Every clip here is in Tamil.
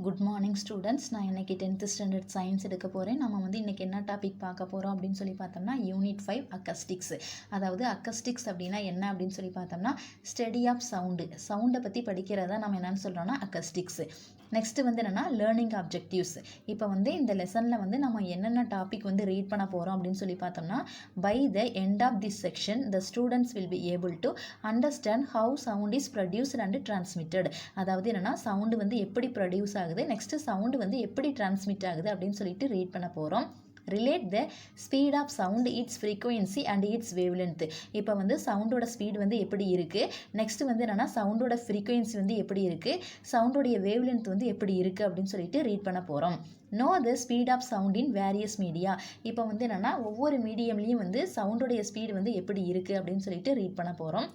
Good morning students. நான் இன்றைக்கி 10th ஸ்டாண்டர்ட் சயின்ஸ் எடுக்க போகிறேன். நம்ம வந்து இன்றைக்கி என்ன டாபிக் பார்க்க போகிறோம் அப்படின்னு சொல்லி பார்த்தோம்னா யூனிட் 5 அக்கஸ்டிக்ஸ். அதாவது அக்கஸ்டிக்ஸ் அப்படின்னா என்ன அப்படின்னு சொல்லி பார்த்தோம்னா ஸ்டடி ஆஃப் சவுண்டை பற்றி படிக்கிறதா நம்ம என்னென்னு சொல்கிறோன்னா அக்கஸ்டிக்ஸ். நெக்ஸ்ட்டு வந்து என்னென்னா லேர்னிங் ஆப்ஜெக்டிவ்ஸ். இப்போ வந்து இந்த லெசனில் வந்து நம்ம என்னென்ன டாபிக் வந்து ரீட் பண்ண போகிறோம் அப்படின்னு சொல்லி பார்த்தோம்னா by the end of this section the students will be able to understand how sound is produced and transmitted. அதாவது என்னென்னா சவுண்டு வந்து எப்படி ப்ரொடியூஸ் ஆகுது, நெக்ஸ்ட்டு சவுண்டு வந்து எப்படி டிரான்ஸ்மிட் ஆகுது அப்படின்னு சொல்லிட்டு ரீட் பண்ண போகிறோம். Relate the speed of sound, its frequency and its wavelength. இப்போ வந்து சவுண்டோட ஸ்பீட் வந்து எப்படி இருக்குது, நெக்ஸ்ட் வந்து என்னென்னா சவுண்டோட ஃப்ரீக்வன்சி வந்து எப்படி இருக்குது, சவுண்டோடைய வேவ்லென்த் வந்து எப்படி இருக்குது அப்படின்னு சொல்லிட்டு ரீட் பண்ண போகிறோம். Know the speed of sound in various media. இப்போ வந்து என்னென்னா ஒவ்வொரு மீடியம்லேயும் வந்து சவுண்டோடைய ஸ்பீடு வந்து எப்படி இருக்குது அப்படின்னு சொல்லிட்டு ரீட் பண்ண போகிறோம்.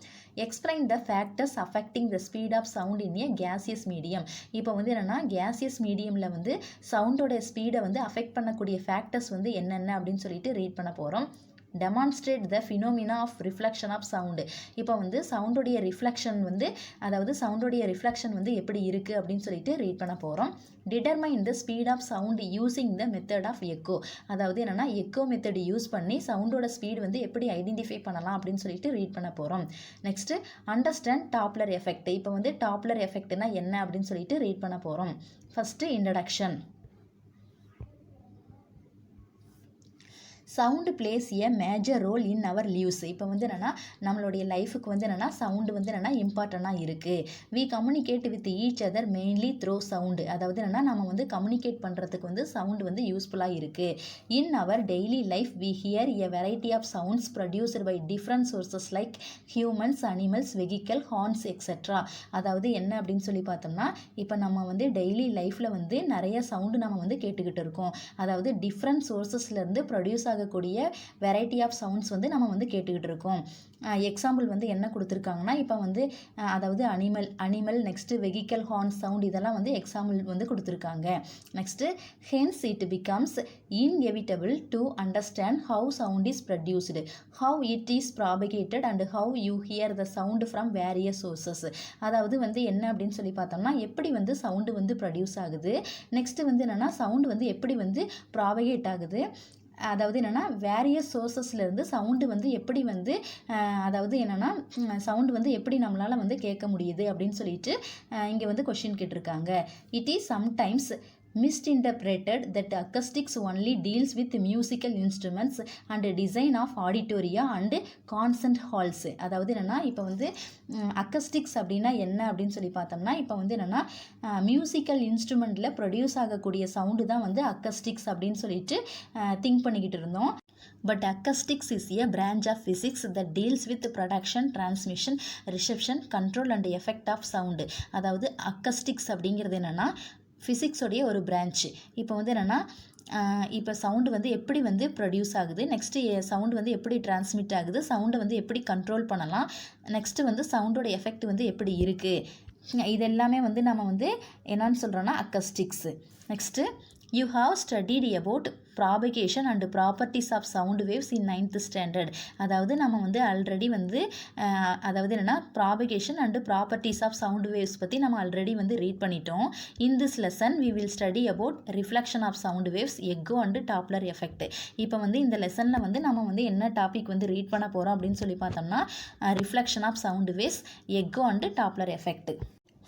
Explain the factors affecting the speed of sound in a gaseous medium. இப்போ வந்து என்னென்னா கேசியஸ் மீடியமில் வந்து சவுண்டோடைய ஸ்பீடை வந்து அஃபெக்ட் பண்ணக்கூடிய ஃபேக்டர்ஸ் வந்து என்னென்ன அப்படின்னு சொல்லிட்டு ரீட் பண்ண போகிறோம். Demonstrate the phenomena of reflection of sound. இப்போ வந்து சவுண்டோடைய ரிஃப்ளெக்ஷன் வந்து அதாவது சவுண்டோடைய ரிஃப்ளெக்ஷன் வந்து எப்படி இருக்குது அப்படின்னு சொல்லிட்டு ரீட் பண்ண போகிறோம். Determine the speed of sound using the method of echo. அதாவது என்னென்னா எக்கோ மெத்தட் யூஸ் பண்ணி சவுண்டோட ஸ்பீடு வந்து எப்படி ஐடென்டிஃபை பண்ணலாம் அப்படின்னு சொல்லிட்டு ரீட் பண்ண போகிறோம். Next understand Doppler effect. இப்போ வந்து டாப்லர் எஃபெக்ட்னா என்ன அப்படின்னு சொல்லிட்டு ரீட் பண்ண போகிறோம். First introduction. Sound place A major role in our lives. இப்போ வந்து என்னென்னா நம்மளுடைய லைஃபுக்கு வந்து என்னென்னா சவுண்டு வந்து என்னென்னா இம்பார்ட்டண்ட்டாக இருக்குது. We communicate with each other mainly through sound. அதாவது என்னென்னா நம்ம வந்து கம்யூனிகேட் பண்ணுறதுக்கு வந்து சவுண்டு வந்து யூஸ்ஃபுல்லாக இருக்குது. In our daily life we hear a variety of sounds produced by different sources like humans, animals, vehicle, horns etcetera. அதாவது என்ன அப்படின்னு சொல்லி பார்த்தோம்னா இப்போ நம்ம வந்து டெய்லி லைஃப்பில் வந்து நிறைய சவுண்டு நம்ம வந்து கேட்டுக்கிட்டு இருக்கோம். அதாவது டிஃப்ரெண்ட் சோர்சஸ்லேருந்து ப்ரொடியூஸ் ஆகக்கூடிய வெரைட்டி ஆஃப் சவுண்ட்ஸ் வந்து நம்ம வந்து கேட்டுக்கிட்டு இருக்கோம். எக்ஸாம்பிள் வந்து என்ன கொடுத்துருக்காங்கன்னா இப்போ வந்து அதாவது animal next vehicle, horn sound இதெல்லாம் வந்து எக்ஸாம்பிள் வந்து கொடுத்துருக்காங்க. Next hence it becomes inevitable to understand how sound is produced, how it is propagated and how you here the sound from various sources. அதாவது வந்து என்ன அப்படின்னு சொல்லி பார்த்தோம்னா எப்படி வந்து சவுண்டு வந்து ப்ரொடியூஸ் ஆகுது, நெக்ஸ்ட்டு வந்து என்னென்னா சவுண்டு வந்து எப்படி வந்து ப்ராபகேட் ஆகுது, அதாவது என்னென்னா வேரியஸ் சோர்சஸ்லேருந்து சவுண்டு வந்து எப்படி வந்து அதாவது என்னென்னா சவுண்டு வந்து எப்படி நம்மளால் வந்து கேட்க முடியுது அப்படின்னு சொல்லிட்டு இங்கே வந்து கொஷின் கேட்டிருக்காங்க. It is sometimes misinterpreted that acoustics only deals with musical instruments and design of auditoria and concert halls. அதாவது என்னென்னா இப்போ வந்து அக்கஸ்டிக்ஸ் அப்படின்னா என்ன அப்படின்னு சொல்லி பார்த்தோம்னா இப்போ வந்து என்னென்னா மியூசிக்கல் இன்ஸ்ட்ருமெண்ட்டில் ப்ரொடியூஸ் ஆகக்கூடிய சவுண்டு தான் வந்து அக்கஸ்டிக்ஸ் அப்படின்னு சொல்லிட்டு திங்க் பண்ணிக்கிட்டு இருந்தோம். But acoustics is a branch of physics that deals with production, transmission, reception, control and effect of sound. அதாவது அக்கஸ்டிக்ஸ் அப்படிங்கிறது என்னென்னா ஃபிசிக்ஸோடைய ஒரு பிரான்ச்சு. இப்போ வந்து என்னென்னா இப்போ சவுண்டு வந்து எப்படி வந்து ப்ரொடியூஸ் ஆகுது, நெக்ஸ்ட்டு சவுண்டு வந்து எப்படி டிரான்ஸ்மிட் ஆகுது, சவுண்டை வந்து எப்படி கண்ட்ரோல் பண்ணலாம், நெக்ஸ்ட்டு வந்து சவுண்டோட எஃபெக்ட் வந்து எப்படி இருக்குது, இது எல்லாமே வந்து நம்ம வந்து என்னன்னு சொல்கிறோன்னா acoustics. Next you have studied about propagation and properties of sound waves in 9th standard. அதாவது நம்ம வந்து ஆல்ரெடி வந்து அதாவது என்னென்னா propagation and properties of sound waves பற்றி நம்ம ஆல்ரெடி வந்து ரீட் பண்ணிட்டோம். In this lesson we will study about reflection of sound waves, echo and Doppler effect. இப்போ வந்து இந்த லெசனில் வந்து நம்ம வந்து என்ன டாபிக் வந்து ரீட் பண்ண போகிறோம் அப்படின்னு சொல்லி பார்த்தோம்னா reflection of sound waves, echo and Doppler effect.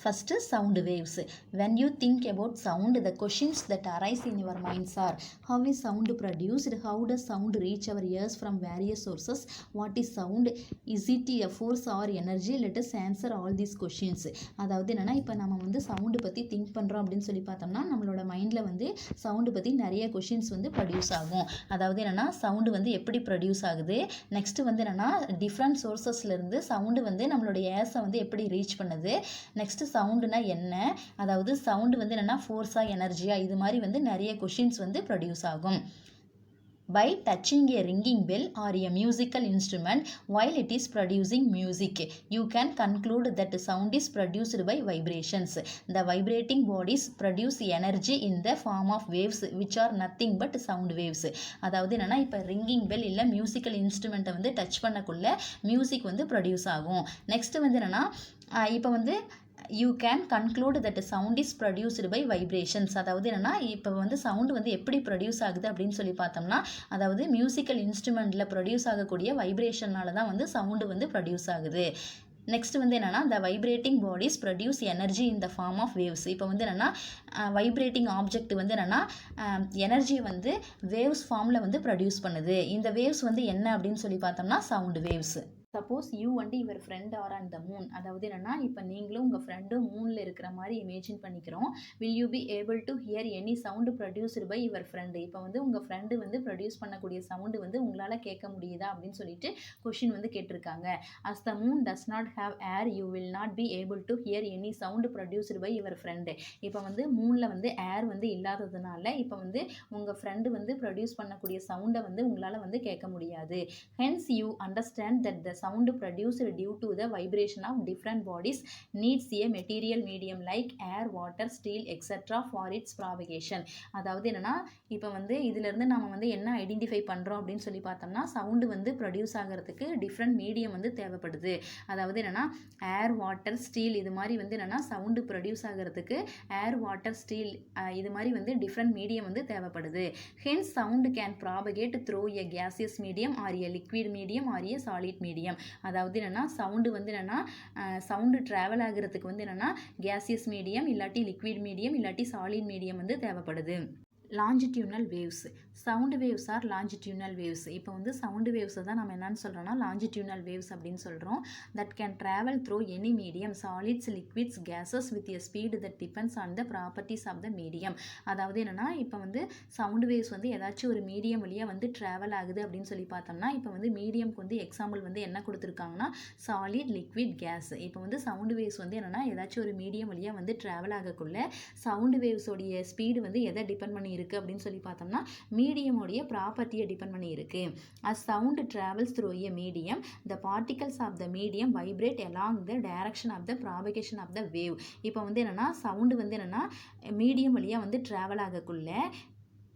First, sound waves. When you think about sound, the questions that arise in your minds are: how is sound produced? How does sound reach our ears from various sources? What is sound? Is it a force or energy? Let us answer all these questions. அதாவது என்னென்னா இப்போ நம்ம வந்து சவுண்டு பற்றி திங்க் பண்ணுறோம் அப்படின்னு சொல்லி பார்த்தோம்னா நம்மளோட மைண்டில் வந்து சவுண்டு பற்றி நிறைய கொஷின்ஸ் வந்து ப்ரொடியூஸ் ஆகும். அதாவது என்னென்னா சவுண்டு வந்து எப்படி ப்ரொடியூஸ் ஆகுது, நெக்ஸ்ட்டு வந்து என்னென்னா டிஃப்ரெண்ட் சோர்சஸ்லேருந்து சவுண்டு வந்து நம்மளோட ஏர்ஸை வந்து எப்படி ரீச் பண்ணுது, நெக்ஸ்ட்டு சவுண்டுனா என்ன, அதாவது சவுண்டு வந்து என்னென்னா ஃபோர்ஸா எனர்ஜியா, இது மாதிரி வந்து நிறைய கொஷின்ஸ் வந்து ப்ரொடியூஸ் ஆகும். By touching a ringing bell or a musical instrument while it is producing music, you can conclude that sound is produced by vibrations. The vibrating bodies produce energy in the form of waves which are nothing but sound waves. அதாவது என்னென்னா இப்போ ரிங்கிங் பெல் இல்லை மியூசிக்கல் இன்ஸ்ட்ருமெண்ட்டை வந்து டச் பண்ணக்குள்ள மியூசிக் வந்து ப்ரொடியூஸ் ஆகும். நெக்ஸ்ட் வந்து என்னென்னா இப்போ வந்து you can conclude that sound is produced by vibrations. அதாவது என்னென்னா இப்போ வந்து சவுண்டு வந்து எப்படி ப்ரொடியூஸ் ஆகுது அப்படின்னு சொல்லி பார்த்தோம்னா, அதாவது மியூசிக்கல் இன்ஸ்ட்ருமெண்ட்டில் ப்ரொடியூஸ் ஆகக்கூடிய வைப்ரேஷனால தான் வந்து சவுண்டு வந்து ப்ரொடியூஸ் ஆகுது. நெக்ஸ்ட் வந்து என்னென்னா the vibrating bodies produce energy in the form of waves. இப்போ வந்து என்னென்னா வைப்ரேட்டிங் ஆப்ஜெக்ட் வந்து என்னென்னா எனர்ஜியை வந்து வேவ்ஸ் ஃபார்மில் வந்து ப்ரொடியூஸ் பண்ணுது. இந்த வேவ்ஸ் வந்து என்ன அப்படின்னு சொல்லி பார்த்தோம்னா சவுண்டு வேவ்ஸ். சப்போஸ் யூ வந்து your friend are on the moon. அதாவது என்னென்னா இப்போ நீங்களும் உங்கள் ஃப்ரெண்டும் மூனில் இருக்கிற மாதிரி இமேஜின் பண்ணிக்கிறோம். Will you be able to hear any sound produced by your friend. இப்போ வந்து உங்கள் ஃப்ரெண்டு வந்து ப்ரொடியூஸ் பண்ணக்கூடிய சவுண்டு வந்து உங்களால் கேட்க முடியுதா அப்படின்னு சொல்லிட்டு கொஷின் வந்து கேட்டிருக்காங்க. As the moon does not have air you will not be able to hear any sound produced by your friend. இப்போ வந்து மூனில் வந்து ஏர் வந்து இல்லாததுனால இப்போ வந்து உங்கள் ஃப்ரெண்டு வந்து ப்ரொடியூஸ் பண்ணக்கூடிய சவுண்டை வந்து உங்களால் வந்து கேட்க முடியாது. Hence you understand that the sound produced due to the vibration of different bodies needs a material medium like air, water, steel etc. for its propagation. அதாவது என்னன்னா இப்போ வந்து இதிலிருந்து நம்ம வந்து என்ன ஐடென்டிஃபை பண்ணுறோம் அப்படின்னு சொல்லி பார்த்தோம்னா சவுண்டு வந்து ப்ரொடியூஸ் ஆகிறதுக்கு டிஃப்ரெண்ட் மீடியம் வந்து தேவைப்படுது. அதாவது என்னென்னா ஏர், வாட்டர், ஸ்டீல் இது மாதிரி வந்து என்னென்னா சவுண்டு ப்ரொடியூஸ் ஆகிறதுக்கு ஏர், வாட்டர், ஸ்டீல் இது மாதிரி வந்து டிஃப்ரெண்ட் மீடியம் வந்து தேவைப்படுது. Hence sound can propagate through a gaseous medium R a liquid medium R a solid medium. அதாவது என்னென்னா சவுண்டு வந்து என்னென்னா சவுண்டு ட்ராவல் ஆகிறதுக்கு வந்து என்னென்னா கேசியஸ் மீடியம் இல்லாட்டி லிக்விட் மீடியம் இல்லாட்டி சாலிட் மீடியம் வந்து தேவைப்படுது. Longitudinal waves. Sound waves are longitudinal waves. இப்போ வந்து சவுண்டு வேவ்ஸை தான் நம்ம என்னன்னு சொல்கிறோம்னா லாஞ்சிடியூனல் வேவ்ஸ் அப்படின்னு சொல்கிறோம். That can travel through any medium solids, liquids, gases with a speed that depends on the properties of the medium. அதாவது என்னென்னா இப்போ வந்து சவுண்டு வேவ்ஸ் வந்து ஏதாச்சும் ஒரு மீடியம் வழியாக வந்து ட்ராவல் ஆகுது அப்படின்னு சொல்லி பார்த்தோம்னா இப்போ வந்து மீடியம்க்கு வந்து எக்ஸாம்பிள் வந்து என்ன கொடுத்துருக்காங்கன்னா சாலிட், லிக்விட், கேஸ். இப்போ வந்து சவுண்டு வேவ்ஸ் வந்து என்னென்னா ஏதாச்சும் ஒரு மீடியம் வழியாக வந்து ட்ராவல் ஆகக்குள்ள சவுண்டு வேவ்ஸோடைய ஸ்பீடு வந்து எதை டிபெண்ட் பண்ணி இருக்குது அப்படின்னு சொல்லி பார்த்தோம்னா மீடியமோடைய ப்ராப்பர்ட்டியை டிபெண்ட் பண்ணி இருக்கு. as sound travels through a medium the particles of the medium vibrate along the direction of the propagation of the wave. இப்போ வந்து என்னன்னா சவுண்டு வந்து என்னன்னா மீடியம் வழியாக வந்து ட்ராவல் ஆகக்குள்ள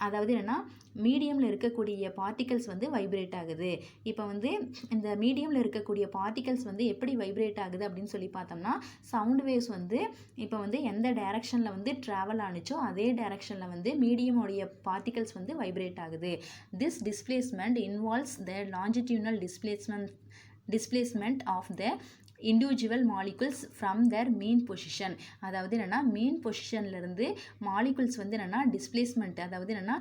அதாவது என்னென்னா மீடியமில் இருக்கக்கூடிய பார்ட்டிகல்ஸ் வந்து வைப்ரேட் ஆகுது. இப்போ வந்து இந்த மீடியமில் இருக்கக்கூடிய பார்ட்டிகல்ஸ் வந்து எப்படி வைப்ரேட் ஆகுது அப்படின்னு சொல்லி பார்த்தோம்னா சவுண்ட் வேவ்ஸ் வந்து இப்போ வந்து எந்த டைரக்ஷனில் வந்து ட்ராவல் ஆனிச்சோ அதே டைரக்ஷனில் வந்து மீடியமோடைய பார்ட்டிகல்ஸ் வந்து வைப்ரேட் ஆகுது. This displacement involves the longitudinal displacement of the individual molecules from their mean position. அதாவது என்னென்னா மீன் பொசிஷன்லேருந்து மாலிகுல்ஸ் வந்து என்னென்னா டிஸ்பிளேஸ்மெண்ட் அதாவது என்னென்னா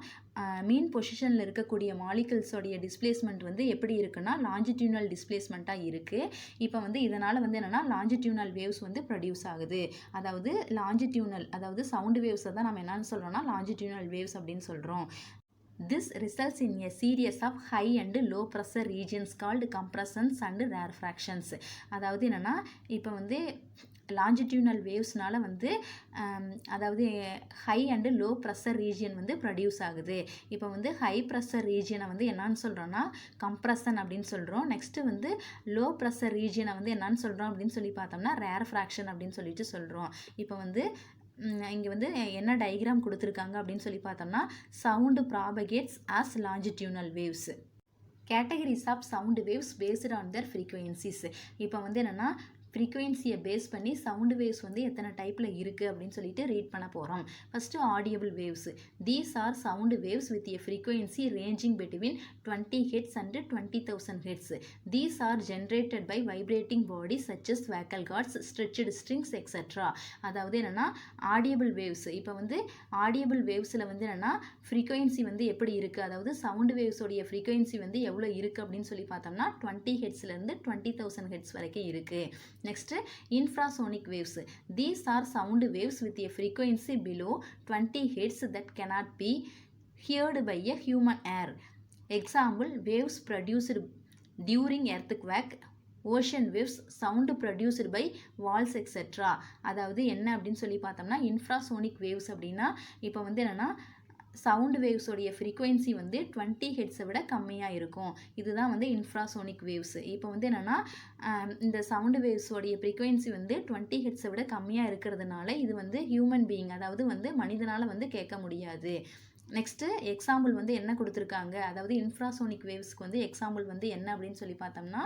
மீன் பொசிஷனில் இருக்கக்கூடிய மாலிகுல்ஸோடைய டிஸ்பிளேஸ்மெண்ட் வந்து எப்படி இருக்குன்னா லாஞ்சிடியூனல் டிஸ்பிளேஸ்மெண்ட்டாக இருக்குது. இப்போ வந்து இதனால் வந்து என்னென்னா லாஞ்சிடியூனல் வேவ்ஸ் வந்து ப்ரொடியூஸ் ஆகுது. அதாவது லாஞ்சிடியூனல் அதாவது சவுண்டு வேவ்ஸை தான் நம்ம என்னென்னு சொல்கிறோம்னா லாஞ்சிடியூனல் வேவ்ஸ் அப்படின்னு சொல்கிறோம். This results in a series of high and low pressure regions called compressions and rarefactions. அதாவது என்னென்னா இப்போ வந்து லாஞ்சிடியூனல் வேவ்ஸ்னால வந்து அதாவது high and low pressure region வந்து ப்ரொடியூஸ் ஆகுது. இப்போ வந்து ஹை ப்ரெஷர் ரீஜியனை வந்து என்னன்னு சொல்கிறோன்னா கம்ப்ரஷன் அப்படின்னு சொல்கிறோம். நெக்ஸ்ட்டு வந்து லோ ப்ரெஷர் ரீஜியனை வந்து என்னன்னு சொல்கிறோம் அப்படின்னு சொல்லி பார்த்தோம்னா ரேர்ஃப்ராக்ஷன் அப்படின்னு சொல்லிட்டு சொல்கிறோம். இப்போ வந்து இங்கே வந்து என்ன டயக்ராம் கொடுத்துருக்காங்க அப்படின்னு சொல்லி பார்த்தோம்னா sound propagates as longitudinal waves. Categories of sound waves based on their frequencies. இப்போ வந்து என்னென்னா ஃப்ரீக்வன்சியை பேஸ் பண்ணி சவுண்டு வேவ்ஸ் வந்து எத்தனை டைப்பில் இருக்குது அப்படின்னு சொல்லிட்டு ரீட் பண்ண போகிறோம். First audible waves. These are sound waves with a frequency ranging between 20 Hz and 20,000 Hz. These are generated by vibrating bodies such as vocal cords, stretched strings etc. அதாவது என்னென்னா ஆடியபிள் வேவ்ஸ். இப்போ வந்து ஆடியபிள் வேவ்ஸில் வந்து என்னென்னா ஃப்ரீக்வன்சி வந்து எப்படி இருக்குது அதாவது சவுண்டு வேவ்ஸோடைய ஃப்ரீக்வன்சி வந்து எவ்வளோ இருக்குது அப்படின்னு சொல்லி பார்த்தோம்னா 20 Hzலேருந்து 20,000 Hz வரைக்கும் இருக்குது. Next, infrasonic waves. These are sound waves with a frequency below 20 Hz that cannot be heard by a human ear. Example, waves produced during earthquake, ocean waves, sound produced by walls etc. அதாவது என்ன அப்படின்னு சொல்லி பார்த்தோம்னா இன்ஃப்ராசோனிக் வேவ்ஸ் அப்படின்னா இப்போ வந்து என்னென்னா சவுண்டு வேவ்ஸோடைய ஃப்ரீக்வன்சி வந்து 20 ஹெட்ஸை விட கம்மியாக இருக்கும். இதுதான் வந்து இன்ஃப்ராசோனிக் வேவ்ஸ். இப்போ வந்து என்னென்னா இந்த சவுண்டு வேவ்ஸோடைய ஃப்ரீக்வன்சி வந்து 20 ஹெட்ஸை விட கம்மியாக இருக்கிறதுனால இது வந்து ஹியூமன் பீயிங் அதாவது வந்து மனிதனால் வந்து கேட்க முடியாது. நெக்ஸ்ட்டு எக்ஸாம்பிள் வந்து என்ன கொடுத்துருக்காங்க அதாவது இன்ஃப்ராசோனிக் வேவ்ஸ்க்கு வந்து எக்ஸாம்பிள் வந்து என்ன அப்படின்னு சொல்லி பார்த்தோம்னா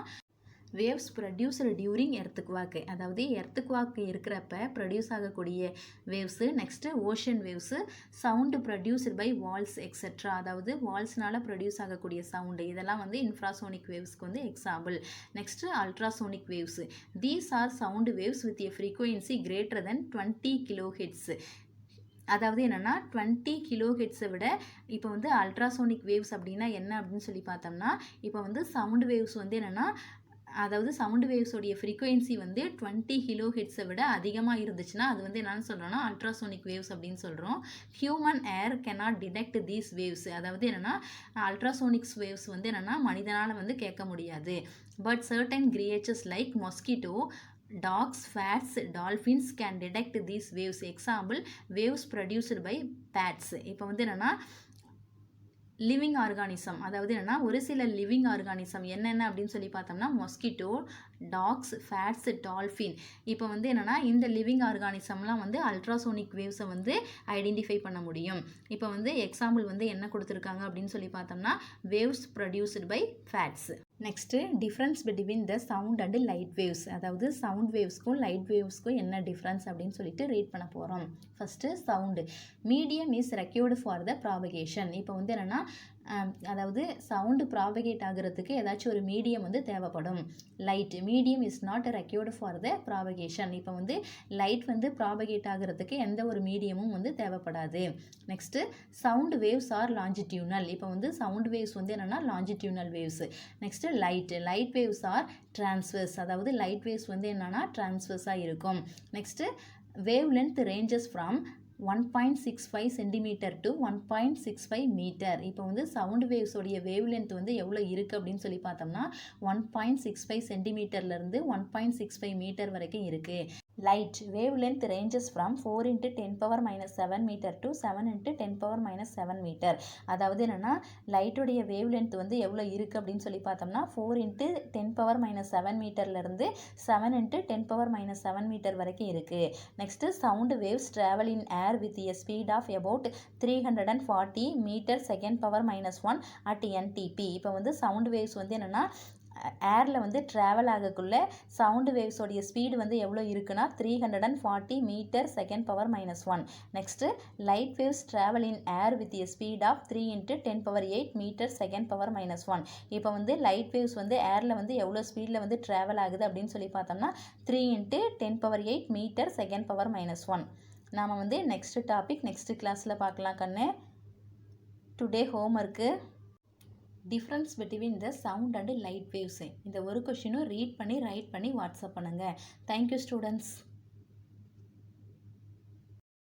வேவ்ஸ் ப்ரொடியூஸ்டு டியூரிங் எர்த்துக்வாக்கு, அதாவது எர்த்துக்வாக்கு இருக்கிறப்ப ப்ரொடியூஸ் ஆகக்கூடிய waves. Next ocean waves, sound produced by walls etcetera, அதாவது வால்ஸ்னால ப்ரொடியூஸ் ஆகக்கூடிய சவுண்டு, இதெல்லாம் வந்து இன்ஃப்ராசோனிக் வேவ்ஸ்க்கு வந்து example. Next ultrasonic waves, these are sound waves with a frequency greater than 20 kilohertz. அதாவது என்னென்னா 20 கிலோஹெட்ஸை விட இப்போ வந்து அல்ட்ராசோனிக் வேவ்ஸ் அப்படின்னா என்ன அப்படின்னு சொல்லி பார்த்தோம்னா, இப்போ வந்து சவுண்டு வேவ்ஸ் வந்து என்னென்னா, அதாவது சவுண்டு வேவ்ஸோடைய ஃப்ரீக்வன்சி வந்து 20 கிலோஹெட்ஸை விட அதிகமாக இருந்துச்சுன்னா அது வந்து என்னென்னு சொல்கிறோன்னா அல்ட்ராசோனிக் வேவ்ஸ் அப்படின்னு சொல்கிறோம். Human air cannot detect these waves, அதாவது என்னென்னா அல்ட்ராசோனிக்ஸ் வேவ்ஸ் வந்து என்னென்னா மனிதனால் வந்து கேட்க முடியாது. But certain creatures like mosquito, dogs, bats, dolphins can detect these waves. Example, waves produced by bats. இப்போ வந்து என்னென்னா லிவிங் ஆர்கானிசம், அதாவது என்னென்னா ஒரு சில லிவிங் ஆர்கானிசம் என்னென்ன அப்படின்னு சொல்லி பார்த்தோம்னா மொஸ்கிட்டோ, டாக்ஸ், ஃபேட்ஸ், டால்ஃபின். இப்போ வந்து என்னென்னா இந்த லிவிங் ஆர்கானிசம்லாம் வந்து அல்ட்ராசோனிக் வேவ்ஸை வந்து ஐடென்டிஃபை பண்ண முடியும். இப்போ வந்து எக்ஸாம்பிள் வந்து என்ன கொடுத்துருக்காங்க அப்படின்னு சொல்லி பார்த்தோம்னா waves produced by bats. Next difference between the sound and light waves, அதாவது சவுண்ட் வேவ்ஸ்க்கும் லைட் வேவ்ஸ்க்கும் என்ன டிஃப்ரென்ஸ் அப்படின்னு சொல்லிட்டு ரீட் பண்ண போகிறோம். First sound, medium is required for the propagation. இப்போ வந்து என்னென்னா அதாவது சவுண்டு ப்ராபகேட் ஆகிறதுக்கு ஏதாச்சும் ஒரு மீடியம் வந்து தேவைப்படும். Light, medium is not required for the propagation. இப்போ வந்து லைட் வந்து ப்ராபகேட் ஆகிறதுக்கு எந்த ஒரு மீடியமும் வந்து தேவைப்படாது. Next sound waves are longitudinal. இப்போ வந்து சவுண்டு வேவ்ஸ் வந்து என்னென்னா longitudinal waves. Next light waves are transverse, அதாவது லைட் வேவ்ஸ் வந்து என்னென்னா டிரான்ஸ்வர்ஸாக இருக்கும். Next wave length ranges from 1.65 centimetre to 1.65 metre. இப்போ வந்து சவுண்டு வேவ்ஸோடைய வேவ் லென்த் வந்து எவ்வளோ இருக்குது அப்படின்னு சொல்லி பார்த்தோம்னா 1.65 சென்டிமீட்டர்லேருந்து 1.65 மீட்டர் வரைக்கும் இருக்குது. Light wave length ranges from 4 × 10⁻⁷ metre to 7 × 10⁻⁷ metre. அதாவது என்னென்னா லைட்டுடைய வேவ் லென்த் வந்து எவ்வளோ இருக்குது அப்படின்னு சொல்லி பார்த்தோம்னா 4 × 10⁻⁷ மீட்டர்லேருந்து 7 × 10⁻⁷ மீட்டர் வரைக்கும் இருக்குது. Next sound waves travel in air with a speed of about 340 metre second power -1 at NTP. இப்போ வந்து சவுண்டு வேவ்ஸ் வந்து என்னென்னா ஏரில் வந்து ட்ராவல் ஆகக்குள்ள சவுண்டு வேவ்ஸோடைய ஸ்பீடு வந்து எவ்வளோ இருக்குன்னா 340 metre second power -1. Next light waves travel in air with a speed of 3 × 10⁸ metre second power -1. இப்போ வந்து லைட் வேவ்ஸ் வந்து ஏரில் வந்து எவ்வளோ ஸ்பீடில் வந்து ட்ராவல் ஆகுது அப்படின்னு சொல்லி பார்த்தோம்னா 3 × 10⁸ மீட்டர் செகண்ட் பவர் -1. நாம் வந்து நெக்ஸ்ட் டாபிக் நெக்ஸ்ட் கிளாஸில் பார்க்கலாம் கண்ணு. Today homework difference between the sound and light waves, இந்த ஒரு கொஷினும் ரீட் பண்ணி ரைட் பண்ணி வாட்ஸ்அப் பண்ணுங்கள். Thank you students.